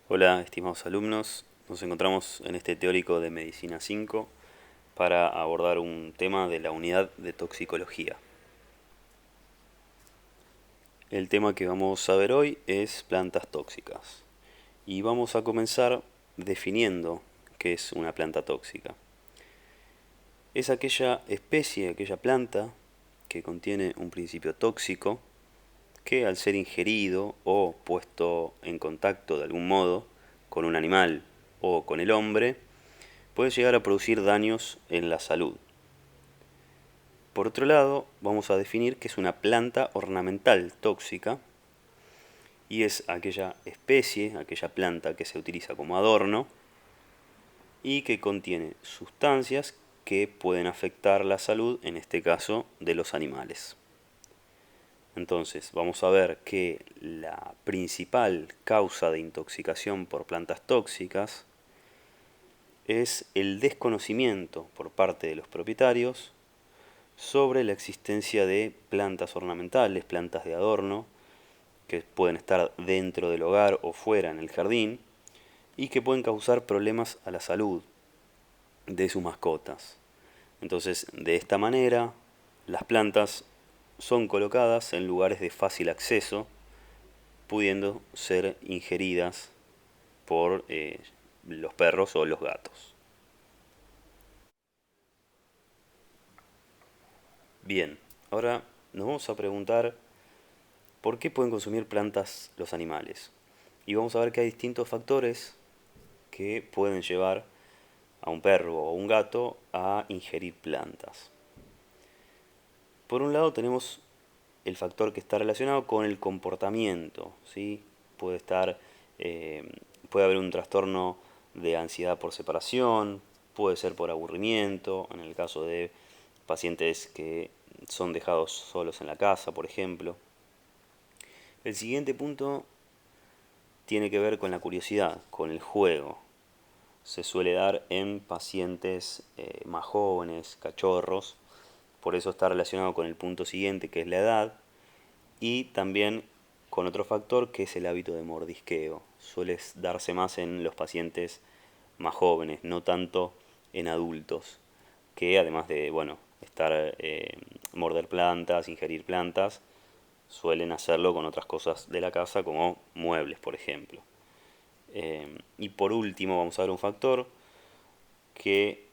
Hola, estimados alumnos. Nos encontramos en este teórico de Medicina 5 para abordar un tema de la unidad de toxicología. El tema que vamos a ver hoy es plantas tóxicas. Y vamos a comenzar definiendo qué es una planta tóxica. Es aquella especie, aquella planta que contiene un principio tóxico que al ser ingerido o puesto en contacto de algún modo con un animal o con el hombre, puede llegar a producir daños en la salud. Por otro lado, vamos a definir que es una planta ornamental tóxica y es aquella especie, aquella planta que se utiliza como adorno y que contiene sustancias que pueden afectar la salud, en este caso de los animales. Entonces, vamos a ver que la principal causa de intoxicación por plantas tóxicas es el desconocimiento por parte de los propietarios sobre la existencia de plantas ornamentales, plantas de adorno, que pueden estar dentro del hogar o fuera en el jardín, y que pueden causar problemas a la salud de sus mascotas. Entonces, de esta manera, las plantas son colocadas en lugares de fácil acceso, pudiendo ser ingeridas por los perros o los gatos. Bien, ahora nos vamos a preguntar por qué pueden consumir plantas los animales. Y vamos a ver que hay distintos factores que pueden llevar a un perro o un gato a ingerir plantas. Por un lado tenemos el factor que está relacionado con el comportamiento, ¿sí? Puede estar, eh, puede haber un trastorno de ansiedad por separación, puede ser por aburrimiento, en el caso de pacientes que son dejados solos en la casa, por ejemplo. El siguiente punto tiene que ver con la curiosidad, con el juego. Se suele dar en pacientes más jóvenes, cachorros, por eso está relacionado con el punto siguiente, que es la edad, y también con otro factor que es el hábito de mordisqueo. Suele darse más en los pacientes más jóvenes, no tanto en adultos, que además de, bueno, morder plantas, ingerir plantas, suelen hacerlo con otras cosas de la casa como muebles, por ejemplo. Y por último vamos a ver un factor que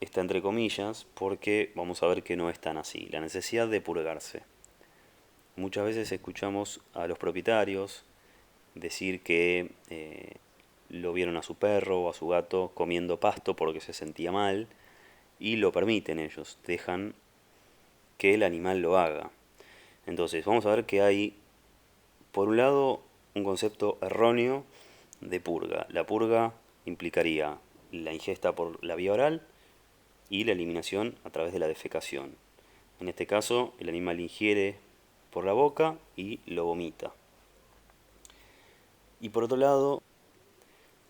está entre comillas porque vamos a ver que no es tan así. La necesidad de purgarse. Muchas veces escuchamos a los propietarios decir que lo vieron a su perro o a su gato comiendo pasto porque se sentía mal y lo permiten ellos, dejan que el animal lo haga. Entonces vamos a ver que hay, por un lado, un concepto erróneo de purga. La purga implicaría la ingesta por la vía oral y la eliminación a través de la defecación. En este caso, el animal ingiere por la boca y lo vomita. Y por otro lado,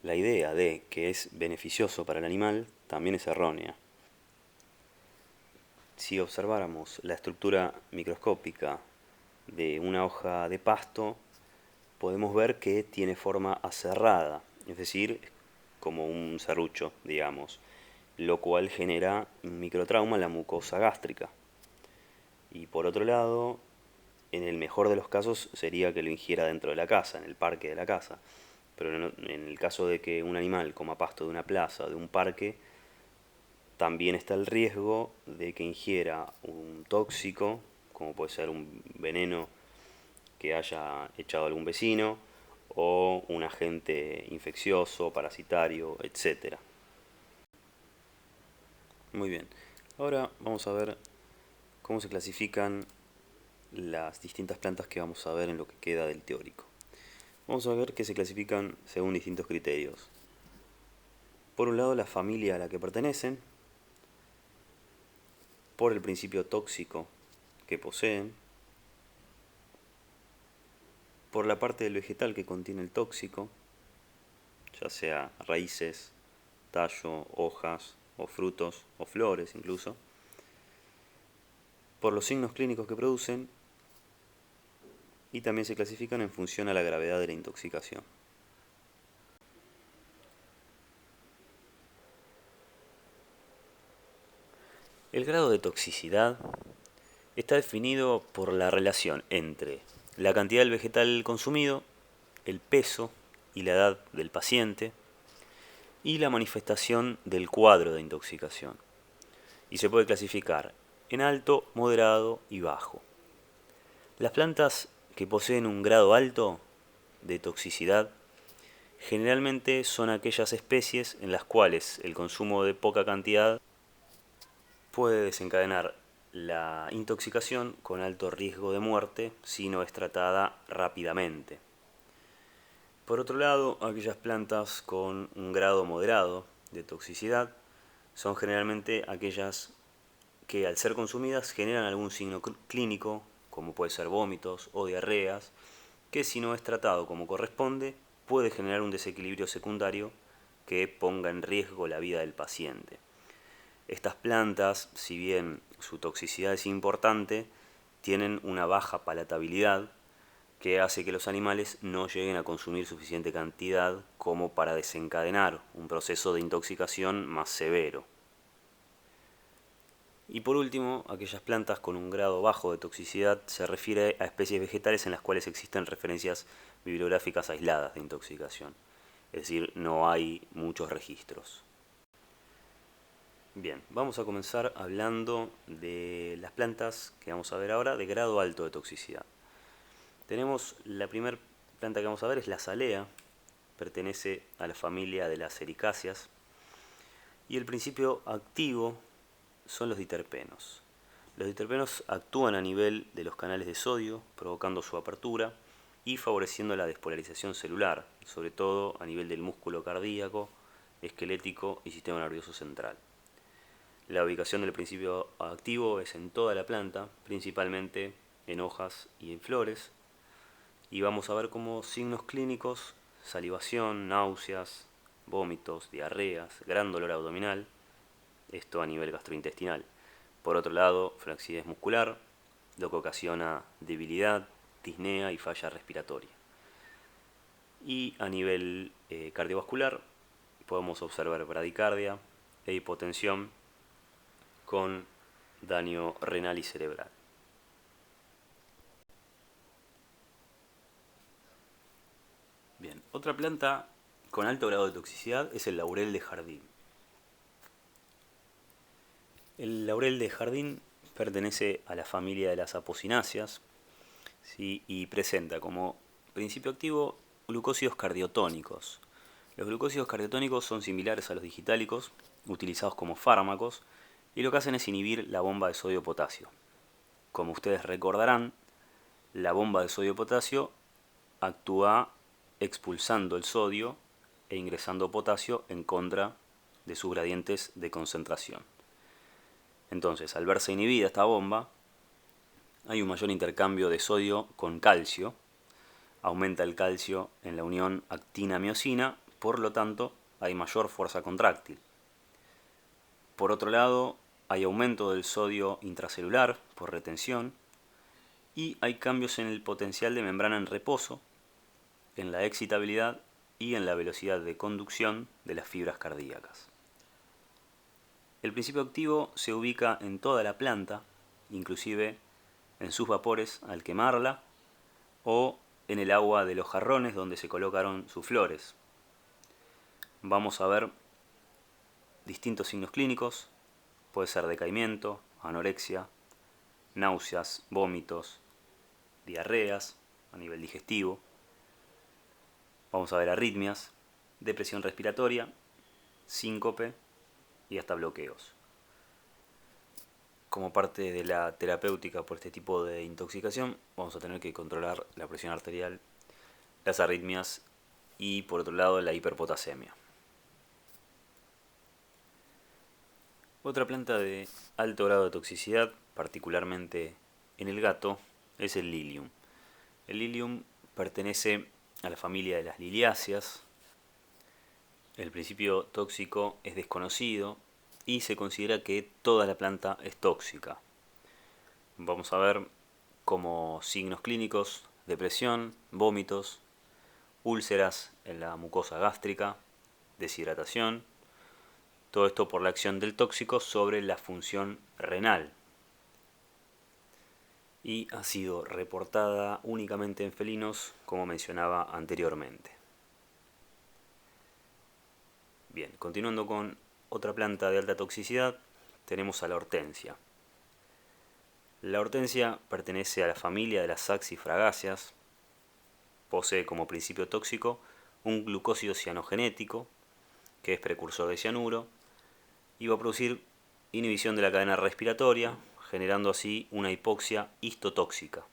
la idea de que es beneficioso para el animal también es errónea. Si observáramos la estructura microscópica de una hoja de pasto, podemos ver que tiene forma aserrada, es decir, como un serrucho, digamos, lo cual genera un microtrauma en la mucosa gástrica. Y por otro lado, en el mejor de los casos sería que lo ingiera dentro de la casa, en el parque de la casa. Pero en el caso de que un animal coma pasto de una plaza o de un parque, también está el riesgo de que ingiera un tóxico, como puede ser un veneno que haya echado algún vecino, o un agente infeccioso, parasitario, etcétera. Muy bien, ahora vamos a ver cómo se clasifican las distintas plantas que vamos a ver en lo que queda del teórico. Vamos a ver que se clasifican según distintos criterios. Por un lado, la familia a la que pertenecen, por el principio tóxico que poseen, por la parte del vegetal que contiene el tóxico, ya sea raíces, tallo, hojas o frutos o flores incluso, por los signos clínicos que producen y también se clasifican en función a la gravedad de la intoxicación. El grado de toxicidad está definido por la relación entre la cantidad del vegetal consumido, el peso y la edad del paciente y la manifestación del cuadro de intoxicación. Y se puede clasificar en alto, moderado y bajo. Las plantas que poseen un grado alto de toxicidad generalmente son aquellas especies en las cuales el consumo de poca cantidad puede desencadenar la intoxicación con alto riesgo de muerte si no es tratada rápidamente. Por otro lado, aquellas plantas con un grado moderado de toxicidad son generalmente aquellas que al ser consumidas generan algún signo clínico, como puede ser vómitos o diarreas, que si no es tratado como corresponde, puede generar un desequilibrio secundario que ponga en riesgo la vida del paciente. Estas plantas, si bien su toxicidad es importante, tienen una baja palatabilidad que hace que los animales no lleguen a consumir suficiente cantidad como para desencadenar un proceso de intoxicación más severo. Y por último, aquellas plantas con un grado bajo de toxicidad se refiere a especies vegetales en las cuales existen referencias bibliográficas aisladas de intoxicación. Es decir, no hay muchos registros. Bien, vamos a comenzar hablando de las plantas que vamos a ver ahora de grado alto de toxicidad. Tenemos la primera planta que vamos a ver es la azalea, pertenece a la familia de las ericáceas y el principio activo son los diterpenos. Los diterpenos actúan a nivel de los canales de sodio, provocando su apertura y favoreciendo la despolarización celular, sobre todo a nivel del músculo cardíaco, esquelético y sistema nervioso central. La ubicación del principio activo es en toda la planta, principalmente en hojas y en flores, y vamos a ver como signos clínicos: salivación, náuseas, vómitos, diarreas, gran dolor abdominal, esto a nivel gastrointestinal. Por otro lado, flacidez muscular, lo que ocasiona debilidad, disnea y falla respiratoria. Y a nivel cardiovascular podemos observar bradicardia e hipotensión con daño renal y cerebral. Bien, otra planta con alto grado de toxicidad es el laurel de jardín. El laurel de jardín pertenece a la familia de las apocináceas, ¿sí? Y presenta como principio activo glucósidos cardiotónicos. Los glucósidos cardiotónicos son similares a los digitálicos, utilizados como fármacos, y lo que hacen es inhibir la bomba de sodio-potasio. Como ustedes recordarán, la bomba de sodio-potasio actúa expulsando el sodio e ingresando potasio en contra de sus gradientes de concentración. Entonces, al verse inhibida esta bomba, hay un mayor intercambio de sodio con calcio, aumenta el calcio en la unión actina-miosina, por lo tanto hay mayor fuerza contráctil. Por otro lado, hay aumento del sodio intracelular por retención y hay cambios en el potencial de membrana en reposo, en la excitabilidad y en la velocidad de conducción de las fibras cardíacas. El principio activo se ubica en toda la planta, inclusive en sus vapores al quemarla o en el agua de los jarrones donde se colocaron sus flores. Vamos a ver distintos signos clínicos, puede ser decaimiento, anorexia, náuseas, vómitos, diarreas a nivel digestivo. Vamos a ver arritmias, depresión respiratoria, síncope y hasta bloqueos. Como parte de la terapéutica por este tipo de intoxicación, vamos a tener que controlar la presión arterial, las arritmias y, por otro lado, la hiperpotasemia. Otra planta de alto grado de toxicidad, particularmente en el gato, es el lilium. El lilium pertenece a la familia de las liliáceas. El principio tóxico es desconocido y se considera que toda la planta es tóxica. Vamos a ver como signos clínicos: depresión, vómitos, úlceras en la mucosa gástrica, deshidratación, Todo esto por la acción del tóxico sobre la función renal. Y ha sido reportada únicamente en felinos, como mencionaba anteriormente. Bien, continuando con otra planta de alta toxicidad, tenemos a la hortensia. La hortensia pertenece a la familia de las saxifragáceas. Posee como principio tóxico un glucósido cianogenético, que es precursor de cianuro, y va a producir inhibición de la cadena respiratoria, generando así una hipoxia histotóxica.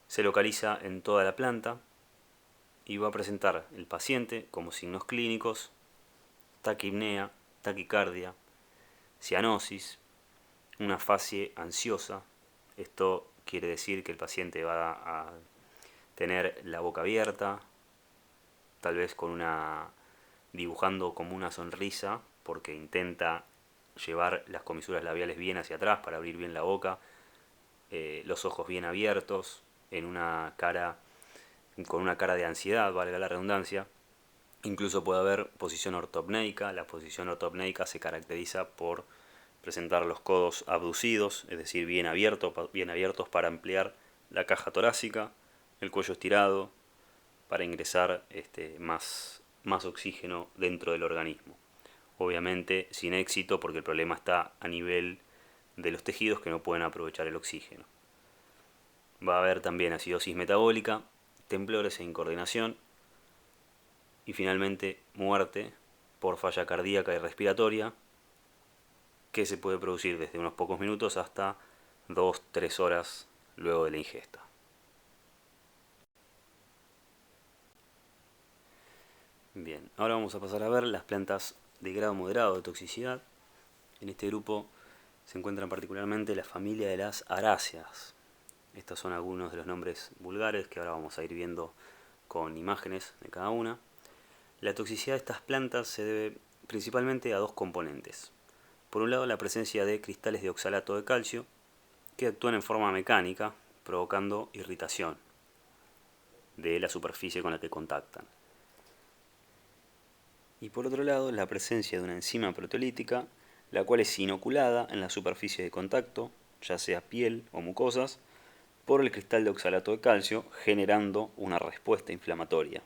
Se localiza en toda la planta y va a presentar el paciente como signos clínicos: taquipnea, taquicardia, cianosis, una fase ansiosa. Esto quiere decir que el paciente va a tener la boca abierta, tal vez dibujando como una sonrisa, porque intenta llevar las comisuras labiales bien hacia atrás para abrir bien la boca, los ojos bien abiertos, con una cara de ansiedad, valga la redundancia. Incluso puede haber posición ortopneica. La posición ortopneica se caracteriza por presentar los codos abducidos, es decir, bien abiertos para ampliar la caja torácica, el cuello estirado, para ingresar más oxígeno dentro del organismo. Obviamente sin éxito, porque el problema está a nivel de los tejidos que no pueden aprovechar el oxígeno. Va a haber también acidosis metabólica, temblores e incoordinación, y finalmente muerte por falla cardíaca y respiratoria, que se puede producir desde unos pocos minutos hasta 2-3 horas luego de la ingesta. Bien, ahora vamos a pasar a ver las plantas de grado moderado de toxicidad. En este grupo se encuentran particularmente la familia de las aráceas. Estos son algunos de los nombres vulgares que ahora vamos a ir viendo con imágenes de cada una. La toxicidad de estas plantas se debe principalmente a dos componentes. Por un lado, la presencia de cristales de oxalato de calcio que actúan en forma mecánica, provocando irritación de la superficie con la que contactan. Y por otro lado, la presencia de una enzima proteolítica, la cual es inoculada en la superficie de contacto, ya sea piel o mucosas, por el cristal de oxalato de calcio, generando una respuesta inflamatoria.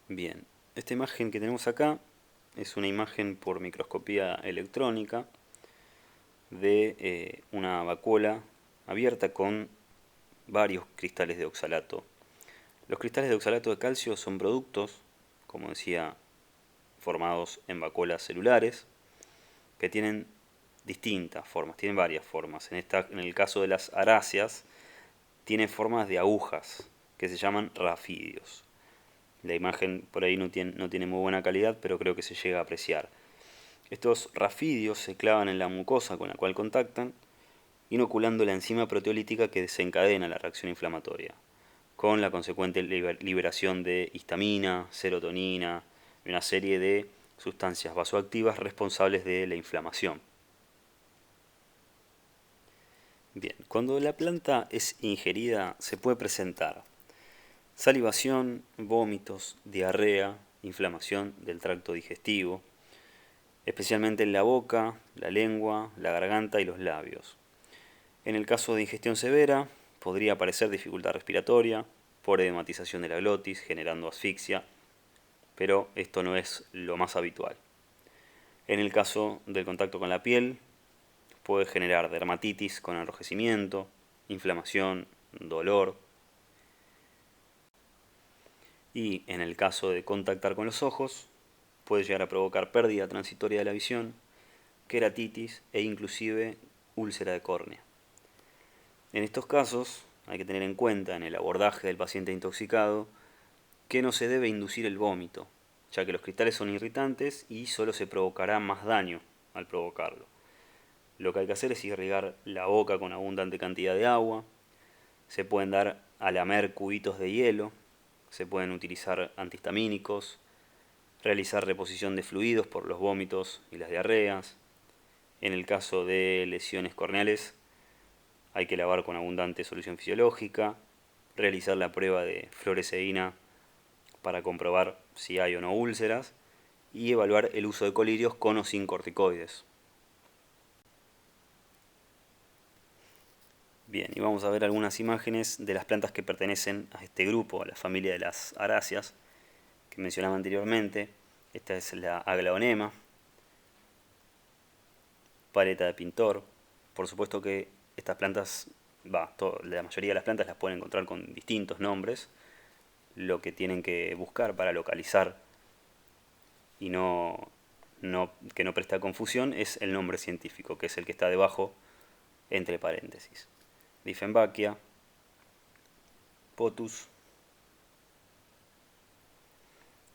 Bien, esta imagen que tenemos acá es una imagen por microscopía electrónica de una vacuola abierta con varios cristales de oxalato. Los cristales de oxalato de calcio son productos, como decía, formados en vacuolas celulares, que tienen distintas formas, tienen varias formas. En el caso de las aráceas, tiene formas de agujas, que se llaman rafidios. La imagen por ahí no tiene muy buena calidad, pero creo que se llega a apreciar. Estos rafidios se clavan en la mucosa con la cual contactan, inoculando la enzima proteolítica que desencadena la reacción inflamatoria, con la consecuente liberación de histamina, serotonina y una serie de sustancias vasoactivas responsables de la inflamación. Bien, cuando la planta es ingerida se puede presentar salivación, vómitos, diarrea, inflamación del tracto digestivo, especialmente en la boca, la lengua, la garganta y los labios. En el caso de ingestión severa, podría aparecer dificultad respiratoria por edematización de la glotis, generando asfixia, pero esto no es lo más habitual. En el caso del contacto con la piel, puede generar dermatitis con enrojecimiento, inflamación, dolor. Y en el caso de contactar con los ojos, puede llegar a provocar pérdida transitoria de la visión, queratitis e inclusive úlcera de córnea. En estos casos hay que tener en cuenta en el abordaje del paciente intoxicado que no se debe inducir el vómito, ya que los cristales son irritantes y solo se provocará más daño al provocarlo. Lo que hay que hacer es irrigar la boca con abundante cantidad de agua, se pueden dar a lamer cubitos de hielo, se pueden utilizar antihistamínicos, realizar reposición de fluidos por los vómitos y las diarreas. En el caso de lesiones corneales, hay que lavar con abundante solución fisiológica, realizar la prueba de fluoresceína para comprobar si hay o no úlceras y evaluar el uso de colirios con o sin corticoides. Bien, y vamos a ver algunas imágenes de las plantas que pertenecen a este grupo, a la familia de las aráceas que mencionaba anteriormente. Esta es la Aglaonema, paleta de pintor. Por supuesto que estas plantas, la mayoría de las plantas las pueden encontrar con distintos nombres. Lo que tienen que buscar para localizar y que no presta confusión es el nombre científico, que es el que está debajo entre paréntesis. Dieffenbachia, Pothus,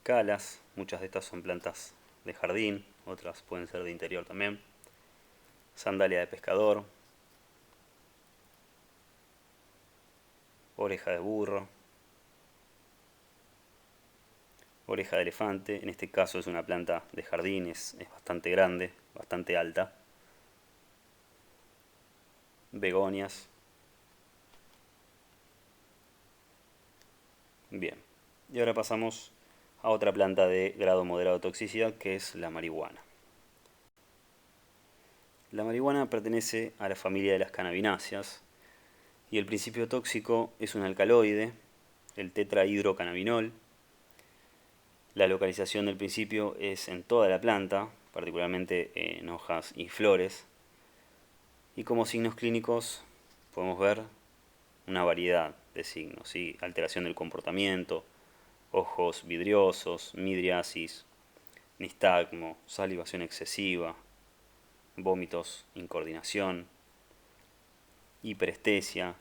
Calas, muchas de estas son plantas de jardín, otras pueden ser de interior también. Sandalia de pescador, oreja de burro, oreja de elefante, en este caso es una planta de jardín, es bastante grande, bastante alta. Begonias. Bien, y ahora pasamos a otra planta de grado moderado de toxicidad, que es la marihuana. La marihuana pertenece a la familia de las cannabináceas y el principio tóxico es un alcaloide, el tetrahidrocannabinol. La localización del principio es en toda la planta, particularmente en hojas y flores. Y como signos clínicos podemos ver una variedad de signos, ¿sí? Alteración del comportamiento, ojos vidriosos, midriasis, nistagmo, salivación excesiva, vómitos, incoordinación, hiperestesia,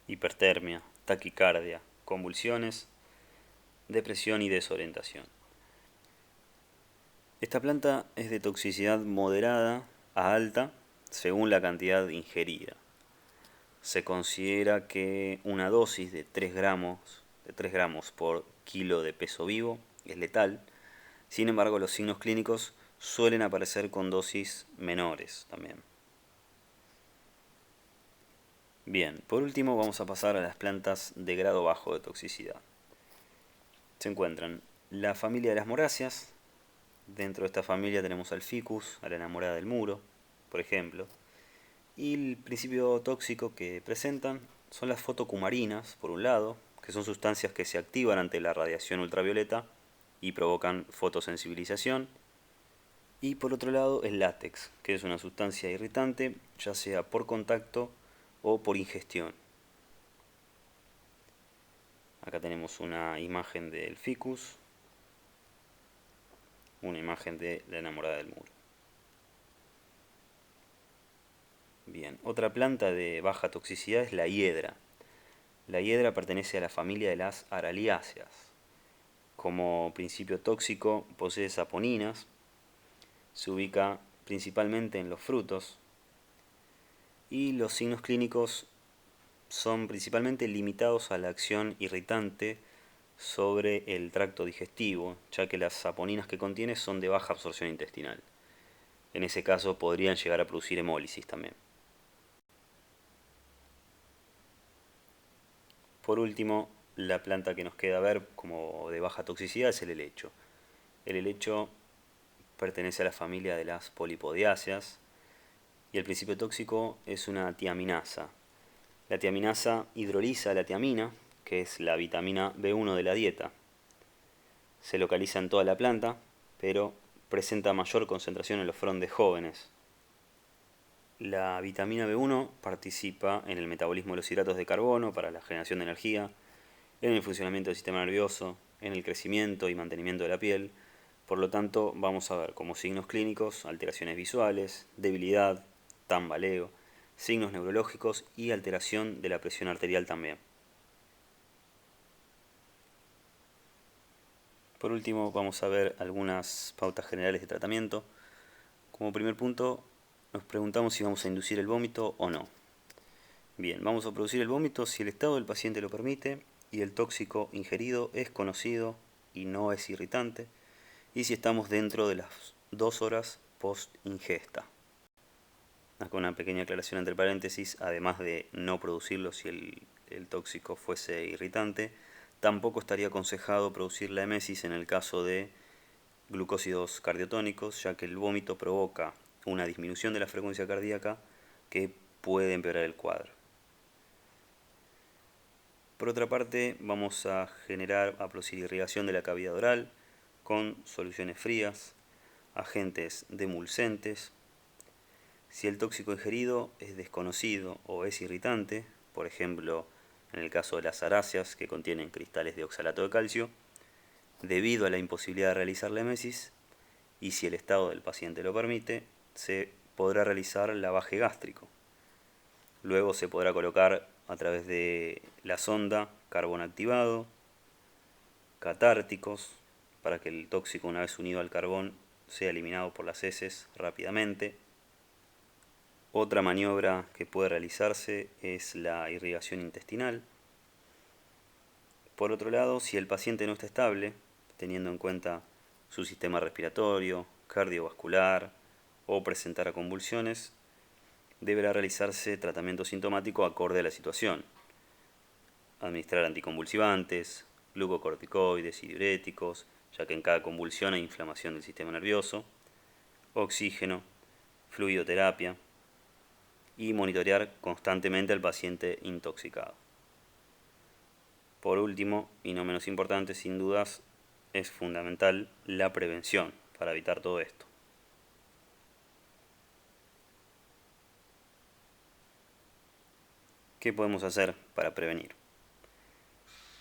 hipertermia, taquicardia, convulsiones, depresión y desorientación. Esta planta es de toxicidad moderada a alta según la cantidad ingerida. Se considera que una dosis de 3 gramos por kilo de peso vivo es letal. Sin embargo, los signos clínicos suelen aparecer con dosis menores también. Bien, por último vamos a pasar a las plantas de grado bajo de toxicidad. Se encuentran la familia de las moráceas. Dentro de esta familia tenemos al ficus, a la enamorada del muro, por ejemplo. Y el principio tóxico que presentan son las fotocumarinas, por un lado, que son sustancias que se activan ante la radiación ultravioleta y provocan fotosensibilización. Y por otro lado el látex, que es una sustancia irritante, ya sea por contacto o por ingestión. Acá tenemos una imagen del ficus, una imagen de la enamorada del muro. Bien, otra planta de baja toxicidad es la hiedra. La hiedra pertenece a la familia de las araliáceas. Como principio tóxico posee saponinas, se ubica principalmente en los frutos y los signos clínicos son principalmente limitados a la acción irritante sobre el tracto digestivo, ya que las saponinas que contiene son de baja absorción intestinal. En ese caso podrían llegar a producir hemólisis también. Por último, la planta que nos queda ver como de baja toxicidad es el helecho. El helecho pertenece a la familia de las polipodiáceas y el principio tóxico es una tiaminasa. La tiaminasa hidroliza la tiamina, que es la vitamina B1 de la dieta. Se localiza en toda la planta, pero presenta mayor concentración en los frondes jóvenes. La vitamina B1 participa en el metabolismo de los hidratos de carbono para la generación de energía, en el funcionamiento del sistema nervioso, en el crecimiento y mantenimiento de la piel. Por lo tanto, vamos a ver como signos clínicos alteraciones visuales, debilidad, tambaleo, signos neurológicos y alteración de la presión arterial también. Por último, vamos a ver algunas pautas generales de tratamiento. Como primer punto, nos preguntamos si vamos a inducir el vómito o no. Bien, vamos a producir el vómito si el estado del paciente lo permite y el tóxico ingerido es conocido y no es irritante, y si estamos dentro de las 2 horas post ingesta. Acá una pequeña aclaración entre paréntesis, además de no producirlo si el tóxico fuese irritante, Tampoco estaría aconsejado producir la emesis en el caso de glucósidos cardiotónicos, ya que el vómito provoca una disminución de la frecuencia cardíaca que puede empeorar el cuadro. Por otra parte, vamos a producir irrigación de la cavidad oral con soluciones frías, agentes demulcentes. Si el tóxico ingerido es desconocido o es irritante, por ejemplo, en el caso de las aráceas que contienen cristales de oxalato de calcio, debido a la imposibilidad de realizar la emesis, y si el estado del paciente lo permite, se podrá realizar lavaje gástrico. Luego se podrá colocar a través de la sonda carbón activado, catárticos, para que el tóxico, una vez unido al carbón, sea eliminado por las heces rápidamente. Otra maniobra que puede realizarse es la irrigación intestinal. Por otro lado, si el paciente no está estable, teniendo en cuenta su sistema respiratorio, cardiovascular o presentara convulsiones, deberá realizarse tratamiento sintomático acorde a la situación. Administrar anticonvulsivantes, glucocorticoides y diuréticos, ya que en cada convulsión hay inflamación del sistema nervioso, oxígeno, fluidoterapia y monitorear constantemente al paciente intoxicado. Por último, y no menos importante, sin dudas, es fundamental la prevención para evitar todo esto. ¿Qué podemos hacer para prevenir?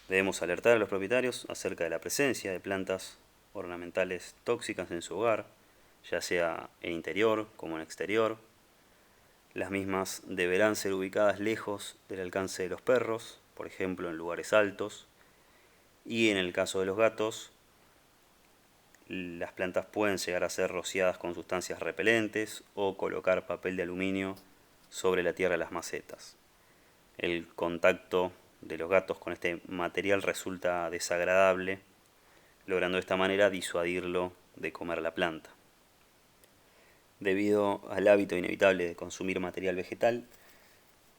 Debemos alertar a los propietarios acerca de la presencia de plantas ornamentales tóxicas en su hogar, ya sea en interior como en exterior. Las mismas deberán ser ubicadas lejos del alcance de los perros, por ejemplo en lugares altos. Y en el caso de los gatos, las plantas pueden llegar a ser rociadas con sustancias repelentes o colocar papel de aluminio sobre la tierra de las macetas. El contacto de los gatos con este material resulta desagradable, logrando de esta manera disuadirlo de comer la planta. Debido al hábito inevitable de consumir material vegetal,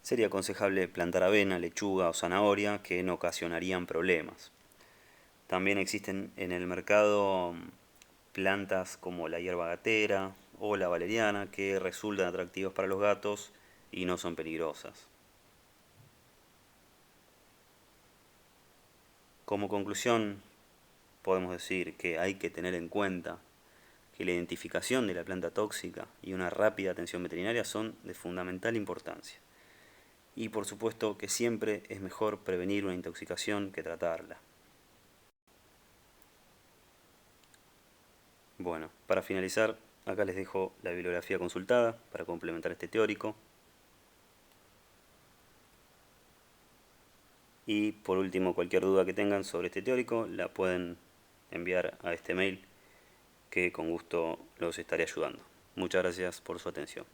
sería aconsejable plantar avena, lechuga o zanahoria que no ocasionarían problemas. También existen en el mercado plantas como la hierba gatera o la valeriana que resultan atractivas para los gatos y no son peligrosas. Como conclusión, podemos decir que hay que tener en cuenta que la identificación de la planta tóxica y una rápida atención veterinaria son de fundamental importancia. Y por supuesto que siempre es mejor prevenir una intoxicación que tratarla. Bueno, para finalizar, acá les dejo la bibliografía consultada para complementar este teórico. Y por último, cualquier duda que tengan sobre este teórico la pueden enviar a este mail que con gusto los estaré ayudando. Muchas gracias por su atención.